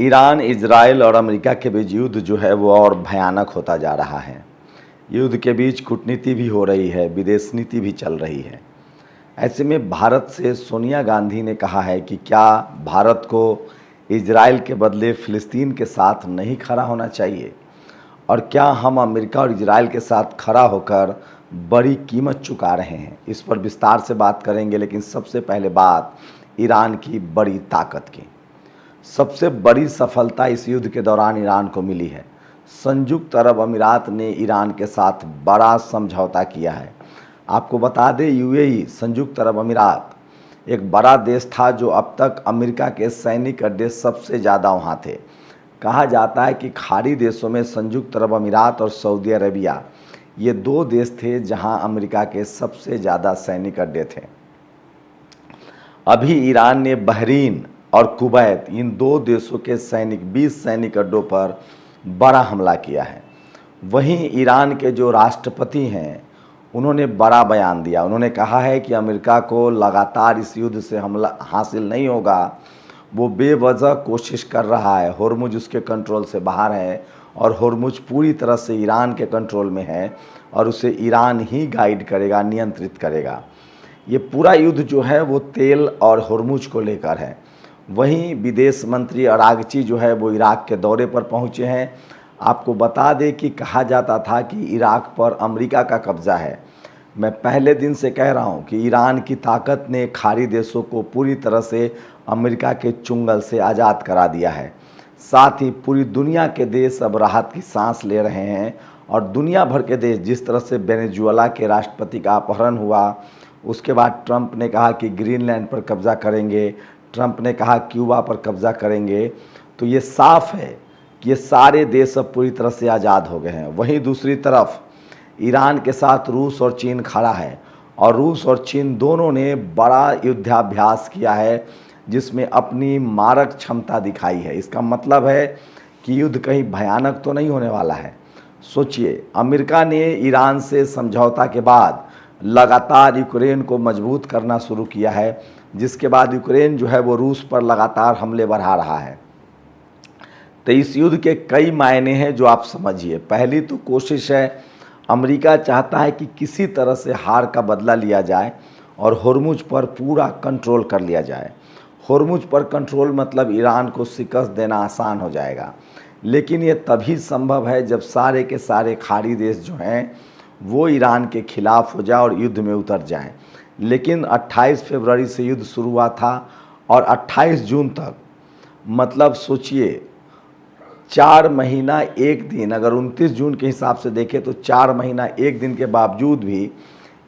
Iran, Israel और America के बीच युद्ध जो है वो और भयानक होता जा रहा है। युद्ध के बीच कूटनीति भी हो रही है, विदेश नीति भी चल रही है। ऐसे में भारत से सोनिया गांधी ने कहा है कि क्या भारत को इजराइल के बदले फ़िलिस्तीन के साथ नहीं खड़ा होना चाहिए, और क्या हम अमेरिका और इजराइल के साथ खड़ा होकर बड़ी कीमत चुका रहे हैं। इस पर विस्तार से बात करेंगे, लेकिन सबसे पहले बात ईरान की बड़ी ताकत की। सबसे बड़ी सफलता इस युद्ध के दौरान ईरान को मिली है। संयुक्त अरब अमीरात ने ईरान के साथ बड़ा समझौता किया है। आपको बता दें, यूएई, संयुक्त अरब अमीरात, एक बड़ा देश था जो अब तक अमेरिका के सैनिक अड्डे सबसे ज़्यादा वहाँ थे। कहा जाता है कि खाड़ी देशों में संयुक्त अरब अमीरात और सऊदी अरेबिया, ये दो देश थे जहाँ अमेरिका के सबसे ज़्यादा सैनिक अड्डे थे। अभी ईरान ने बहरीन और कुवैत, इन दो देशों के 20 सैनिक अड्डों पर बड़ा हमला किया है। वहीं ईरान के जो राष्ट्रपति हैं, उन्होंने बड़ा बयान दिया। उन्होंने कहा है कि अमेरिका को लगातार इस युद्ध से हमला हासिल नहीं होगा। वो बेवजह कोशिश कर रहा है। होर्मुज उसके कंट्रोल से बाहर है और होर्मुज पूरी तरह से ईरान के कंट्रोल में है और उसे ईरान ही गाइड करेगा, नियंत्रित करेगा। ये पूरा युद्ध जो है वो तेल और होर्मुज को लेकर है। वहीं विदेश मंत्री अरागची जो है वो इराक के दौरे पर पहुंचे हैं। आपको बता दें कि कहा जाता था कि इराक पर अमेरिका का कब्ज़ा है। मैं पहले दिन से कह रहा हूं कि ईरान की ताकत ने खाड़ी देशों को पूरी तरह से अमेरिका के चुंगल से आज़ाद करा दिया है। साथ ही पूरी दुनिया के देश अब राहत की सांस ले रहे हैं और दुनिया भर के देश, जिस तरह से वेनेजुएला के राष्ट्रपति का अपहरण हुआ, उसके बाद ट्रंप ने कहा कि ग्रीनलैंड पर कब्ज़ा करेंगे, ट्रंप ने कहा क्यूबा पर कब्ज़ा करेंगे, तो ये साफ है कि ये सारे देश अब पूरी तरह से आज़ाद हो गए हैं। वहीं दूसरी तरफ ईरान के साथ रूस और चीन खड़ा है और रूस और चीन दोनों ने बड़ा युद्धाभ्यास किया है, जिसमें अपनी मारक क्षमता दिखाई है। इसका मतलब है कि युद्ध कहीं भयानक तो नहीं होने वाला है। सोचिए, अमेरिका ने ईरान से समझौता के बाद लगातार यूक्रेन को मजबूत करना शुरू किया है, जिसके बाद यूक्रेन जो है वो रूस पर लगातार हमले बढ़ा रहा है। तो इस युद्ध के कई मायने हैं जो आप समझिए। पहली तो कोशिश है, अमेरिका चाहता है कि किसी तरह से हार का बदला लिया जाए और होर्मुज पर पूरा कंट्रोल कर लिया जाए। होर्मुज पर कंट्रोल मतलब ईरान को शिकस्त देना आसान हो जाएगा, लेकिन ये तभी संभव है जब सारे के सारे खाड़ी देश जो हैं वो ईरान के खिलाफ हो जाए और युद्ध में उतर जाएं। लेकिन 28 फरवरी से युद्ध शुरू हुआ था और 28 जून तक, मतलब सोचिए 4 महीना 1 दिन, अगर 29 जून के हिसाब से देखें तो 4 महीना 1 दिन के बावजूद भी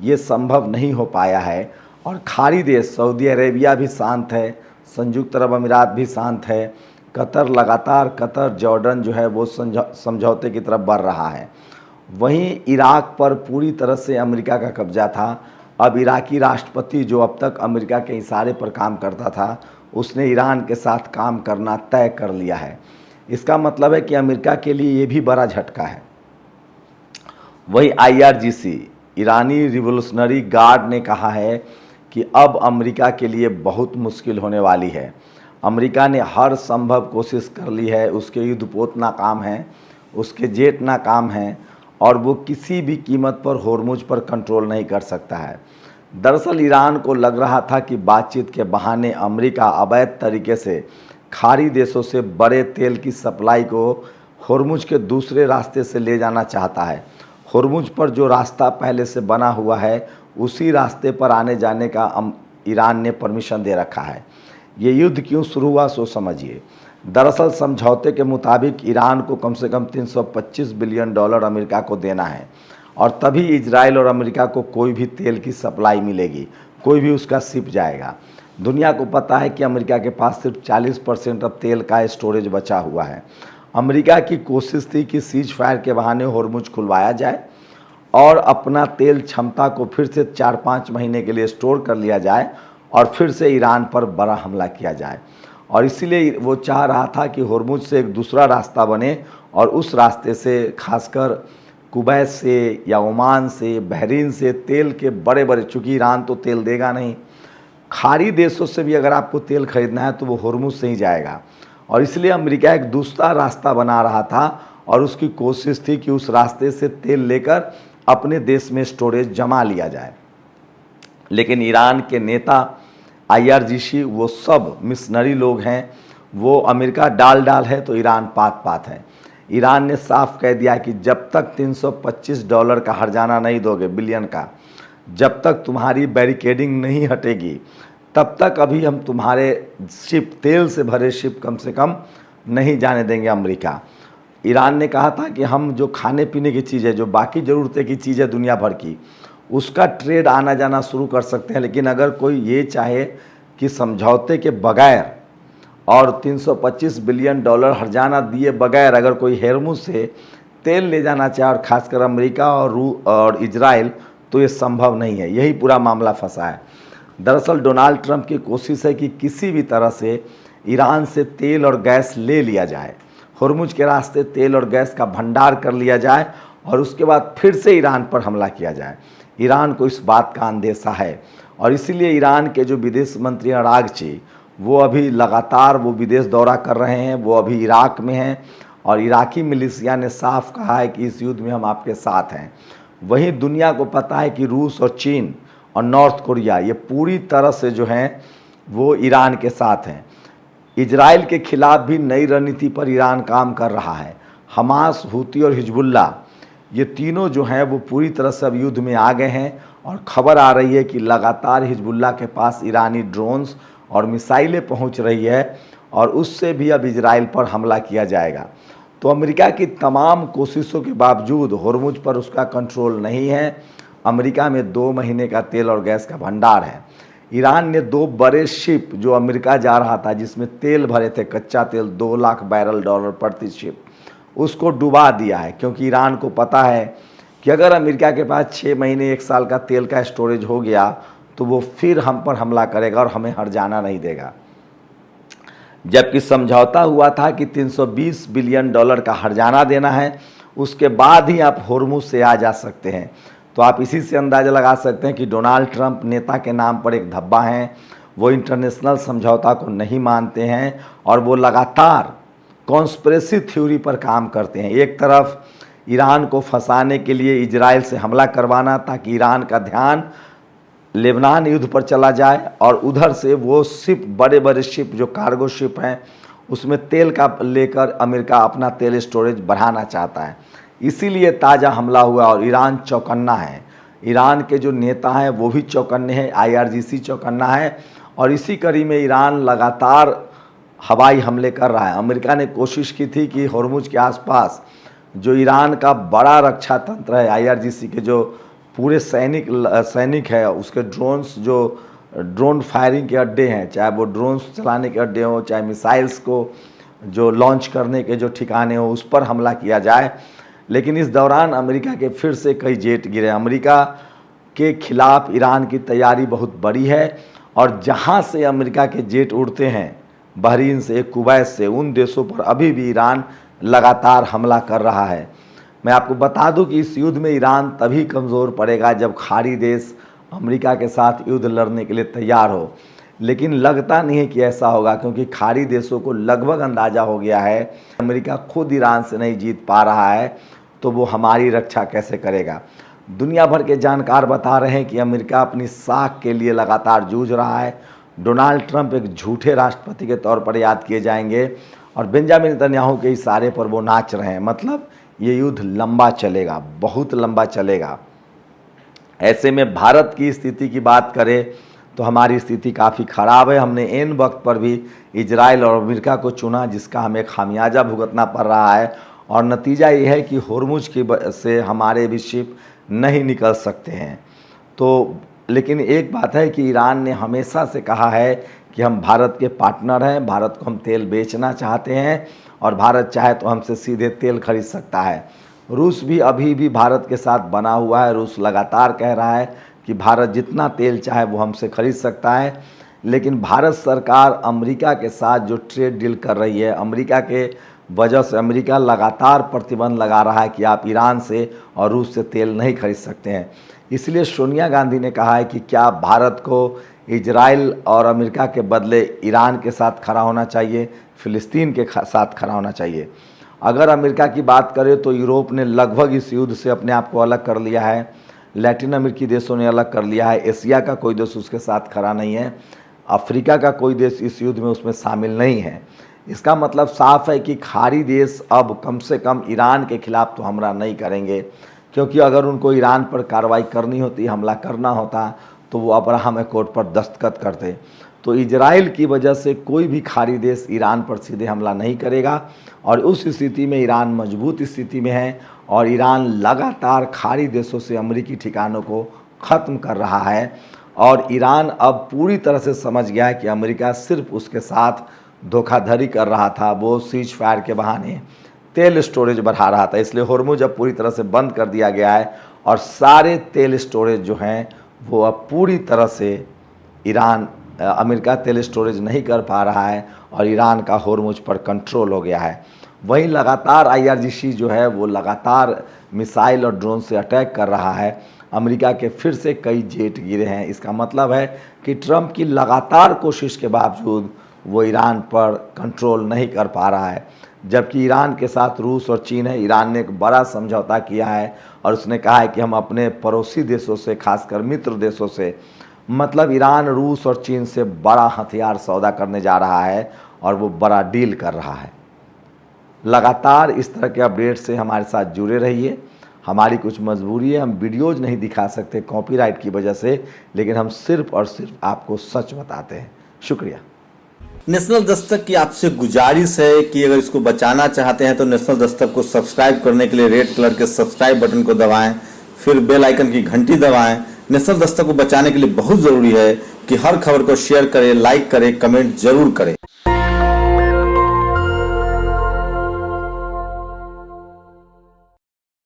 ये संभव नहीं हो पाया है। और खाड़ी देश सऊदी अरेबिया भी शांत है, संयुक्त अरब अमीरात भी शांत है, कतर, जॉर्डन जो है वो समझौते की तरफ बढ़ रहा है। वहीं इराक पर पूरी तरह से अमेरिका का कब्जा था। अब इराकी राष्ट्रपति, जो अब तक अमेरिका के इशारे पर काम करता था, उसने ईरान के साथ काम करना तय कर लिया है। इसका मतलब है कि अमेरिका के लिए ये भी बड़ा झटका है। वही IRGC, ईरानी रिवोल्यूशनरी गार्ड, ने कहा है कि अब अमेरिका के लिए बहुत मुश्किल होने वाली है। अमेरिका ने हर संभव कोशिश कर ली है, उसके युद्धपोत नाकाम हैं, उसके जेट नाकाम हैं और वो किसी भी कीमत पर होर्मुज पर कंट्रोल नहीं कर सकता है। दरअसल ईरान को लग रहा था कि बातचीत के बहाने अमेरिका अवैध तरीके से खाड़ी देशों से बड़े तेल की सप्लाई को होर्मुज के दूसरे रास्ते से ले जाना चाहता है। होर्मुज पर जो रास्ता पहले से बना हुआ है, उसी रास्ते पर आने जाने का ईरान ने परमिशन दे रखा है। ये युद्ध क्यों शुरू हुआ सो समझिए। दरअसल समझौते के मुताबिक ईरान को कम से कम $325 बिलियन अमेरिका को देना है और तभी इजराइल और अमेरिका को कोई भी तेल की सप्लाई मिलेगी, कोई भी उसका शिप जाएगा। दुनिया को पता है कि अमेरिका के पास सिर्फ 40% अब तेल का स्टोरेज बचा हुआ है। अमेरिका की कोशिश थी कि सीज फायर के बहाने होर्मुज खुलवाया जाए और अपना तेल क्षमता को फिर से 4-5 महीने के लिए स्टोर कर लिया जाए और फिर से ईरान पर बड़ा हमला किया जाए। और इसीलिए वो चाह रहा था कि होर्मुज से एक दूसरा रास्ता बने और उस रास्ते से, खासकर कुवैत से या ओमान से, बहरीन से तेल के बड़े, चूँकि ईरान तो तेल देगा नहीं, खाड़ी देशों से भी अगर आपको तेल खरीदना है तो वो होर्मुज से ही जाएगा। और इसलिए अमेरिका एक दूसरा रास्ता बना रहा था और उसकी कोशिश थी कि उस रास्ते से तेल लेकर अपने देश में स्टोरेज जमा लिया जाए। लेकिन ईरान के नेता IRGC वो सब मिशनरी लोग हैं, वो अमेरिका डाल है तो ईरान पात है। ईरान ने साफ कह दिया कि जब तक $325 का हर्जाना नहीं दोगे, बिलियन का, जब तक तुम्हारी बैरिकेडिंग नहीं हटेगी तब तक अभी हम तुम्हारे शिप, तेल से भरे शिप कम से कम नहीं जाने देंगे अमेरिका। ईरान ने कहा था कि हम जो खाने पीने की चीज़ें, जो बाकी ज़रूरतें की चीज़ें दुनिया भर की, उसका ट्रेड आना जाना शुरू कर सकते हैं, लेकिन अगर कोई ये चाहे कि समझौते के बगैर और $325 बिलियन हर्जाना दिए बगैर अगर कोई हेरमुज से तेल ले जाना चाहे, और ख़ासकर अमेरिका और इजराइल, तो ये संभव नहीं है। यही पूरा मामला फंसा है। दरअसल डोनाल्ड ट्रंप की कोशिश है कि किसी भी तरह से ईरान से तेल और गैस ले लिया जाए, होर्मुज के रास्ते तेल और गैस का भंडार कर लिया जाए और उसके बाद फिर से ईरान पर हमला किया जाए। ईरान को इस बात का अंदेशा है और इसीलिए ईरान के जो विदेश मंत्री अरागची, वो अभी लगातार वो विदेश दौरा कर रहे हैं। वो अभी इराक में हैं और इराकी मिलिशिया ने साफ कहा है कि इस युद्ध में हम आपके साथ हैं। वहीं दुनिया को पता है कि रूस और चीन और नॉर्थ कोरिया ये पूरी तरह से जो हैं वो ईरान के साथ हैं। इजराइल के खिलाफ भी नई रणनीति पर ईरान काम कर रहा है। हमास, हूती और हिजबुल्ला, ये तीनों जो हैं वो पूरी तरह से अब युद्ध में आ गए हैं और खबर आ रही है कि लगातार हिजबुल्ला के पास ईरानी ड्रोन्स और मिसाइलें पहुंच रही है और उससे भी अब इजराइल पर हमला किया जाएगा। तो अमेरिका की तमाम कोशिशों के बावजूद होर्मुज पर उसका कंट्रोल नहीं है। अमेरिका में 2 महीने का तेल और गैस का भंडार है। ईरान ने 2 बड़े शिप जो अमेरिका जा रहा था, जिसमें तेल भरे थे, कच्चा तेल, 2 लाख बैरल डॉलर प्रति शिप, उसको डुबा दिया है, क्योंकि ईरान को पता है कि अगर अमेरिका के पास 6 महीने 1 साल का तेल का स्टोरेज हो गया तो वो फिर हम पर हमला करेगा और हमें हर्जाना नहीं देगा। जबकि समझौता हुआ था कि $320 बिलियन का हर्जाना देना है, उसके बाद ही आप होर्मुज से आ जा सकते हैं। तो आप इसी से अंदाज़ा लगा सकते हैं कि डोनाल्ड ट्रंप नेता के नाम पर एक धब्बा हैं। वो इंटरनेशनल समझौता को नहीं मानते हैं और वो लगातार कॉन्स्पिरेसी थ्योरी पर काम करते हैं। एक तरफ ईरान को फंसाने के लिए इजराइल से हमला करवाना ताकि ईरान का ध्यान लेबनान युद्ध पर चला जाए, और उधर से वो शिप, बड़े बड़े शिप जो कार्गो शिप हैं, उसमें तेल का लेकर अमेरिका अपना तेल स्टोरेज बढ़ाना चाहता है। इसीलिए ताज़ा हमला हुआ और ईरान चौकन्ना है। ईरान के जो नेता हैं वो भी चौकन्ने हैं, IRGC चौकन्ना है और इसी कड़ी में ईरान लगातार हवाई हमले कर रहा है। अमेरिका ने कोशिश की थी कि होर्मुज के आसपास जो ईरान का बड़ा रक्षा तंत्र है, IRGC के जो पूरे सैनिक है, उसके ड्रोन्स, जो ड्रोन फायरिंग के अड्डे हैं, चाहे वो ड्रोन्स चलाने के अड्डे हों, चाहे मिसाइल्स को जो लॉन्च करने के जो ठिकाने हों, उस पर हमला किया जाए। लेकिन इस दौरान अमेरिका के फिर से कई जेट गिरे। अमेरिका के खिलाफ ईरान की तैयारी बहुत बड़ी है और जहां से अमेरिका के जेट उड़ते हैं, बहरीन से, कुवैत से, उन देशों पर अभी भी ईरान लगातार हमला कर रहा है। मैं आपको बता दूं कि इस युद्ध में ईरान तभी कमज़ोर पड़ेगा जब खाड़ी देश अमेरिका के साथ युद्ध लड़ने के लिए तैयार हो, लेकिन लगता नहीं है कि ऐसा होगा, क्योंकि खाड़ी देशों को लगभग अंदाज़ा हो गया है अमेरिका खुद ईरान से नहीं जीत पा रहा है तो वो हमारी रक्षा कैसे करेगा। दुनिया भर के जानकार बता रहे हैं कि अमेरिका अपनी साख के लिए लगातार जूझ रहा है। डोनाल्ड ट्रंप एक झूठे राष्ट्रपति के तौर पर याद किए जाएंगे और बेंजामिन नेतन्याहू के इशारे पर वो नाच रहे हैं। मतलब ये युद्ध लंबा चलेगा, बहुत लंबा चलेगा। ऐसे में भारत की स्थिति की बात करें तो हमारी स्थिति काफ़ी ख़राब है। हमने एन वक्त पर भी इजराइल और अमेरिका को चुना, जिसका हमें खामियाजा भुगतना पड़ रहा है और नतीजा ये है कि होर्मुज की से हमारे भी शिप नहीं निकल सकते हैं। तो लेकिन एक बात है कि ईरान ने हमेशा से कहा है कि हम भारत के पार्टनर हैं, भारत को हम तेल बेचना चाहते हैं और भारत चाहे तो हमसे सीधे तेल खरीद सकता है। रूस भी अभी भी भारत के साथ बना हुआ है। रूस लगातार कह रहा है कि भारत जितना तेल चाहे वो हमसे खरीद सकता है, लेकिन भारत सरकार अमेरिका के साथ जो ट्रेड डील कर रही है, अमेरिका के वजह से अमेरिका लगातार प्रतिबंध लगा रहा है कि आप ईरान से और रूस से तेल नहीं खरीद सकते हैं। इसलिए सोनिया गांधी ने कहा है कि क्या भारत को इजराइल और अमेरिका के बदले ईरान के साथ खड़ा होना चाहिए, फ़िलिस्तीन के साथ खड़ा होना चाहिए। अगर अमेरिका की बात करें तो यूरोप ने लगभग इस युद्ध से अपने आप को अलग कर लिया है, लैटिन अमेरिकी देशों ने अलग कर लिया है, एशिया का कोई देश उसके साथ खड़ा नहीं है, अफ्रीका का कोई देश इस युद्ध में उसमें शामिल नहीं है। इसका मतलब साफ है कि खाड़ी देश अब कम से कम ईरान के खिलाफ तो हमला नहीं करेंगे, क्योंकि अगर उनको ईरान पर कार्रवाई करनी होती, हमला करना होता, तो वो अब्राहम एकॉर्ड पर दस्तखत करते। तो इजराइल की वजह से कोई भी खाड़ी देश ईरान पर सीधे हमला नहीं करेगा, और उस स्थिति में ईरान मजबूत स्थिति में है, और ईरान लगातार खाड़ी देशों से अमेरिकी ठिकानों को ख़त्म कर रहा है। और ईरान अब पूरी तरह से समझ गया है कि अमेरिका सिर्फ उसके साथ धोखाधड़ी कर रहा था, वो सीज फायर के बहाने तेल स्टोरेज बढ़ा रहा था। इसलिए होर्मुज अब पूरी तरह से बंद कर दिया गया है, और सारे तेल स्टोरेज जो हैं वो अब पूरी तरह से अमेरिका तेल स्टोरेज नहीं कर पा रहा है, और ईरान का होर्मुज पर कंट्रोल हो गया है। वहीं लगातार IRGC जो है वो लगातार मिसाइल और ड्रोन से अटैक कर रहा है। अमेरिका के फिर से कई जेट गिरे हैं। इसका मतलब है कि ट्रंप की लगातार कोशिश के बावजूद वो ईरान पर कंट्रोल नहीं कर पा रहा है, जबकि ईरान के साथ रूस और चीन है। ईरान ने एक बड़ा समझौता किया है, और उसने कहा है कि हम अपने पड़ोसी देशों से, खासकर मित्र देशों से, मतलब ईरान, रूस और चीन से बड़ा हथियार सौदा करने जा रहा है, और वो बड़ा डील कर रहा है। लगातार इस तरह के अपडेट से हमारे साथ जुड़े रहिए। हमारी कुछ मजबूरी है, हम वीडियोज़ नहीं दिखा सकते कॉपीराइट की वजह से, लेकिन हम सिर्फ और सिर्फ आपको सच बताते हैं। शुक्रिया। नेशनल दस्तक की आपसे गुजारिश है कि अगर इसको बचाना चाहते हैं तो नेशनल दस्तक को सब्सक्राइब करने के लिए रेड कलर के सब्सक्राइब बटन को दबाएं, फिर बेल आइकन की घंटी दबाएं। नेशनल दस्तक को बचाने के लिए बहुत ज़रूरी है कि हर खबर को शेयर करें, लाइक करें, कमेंट जरूर करें।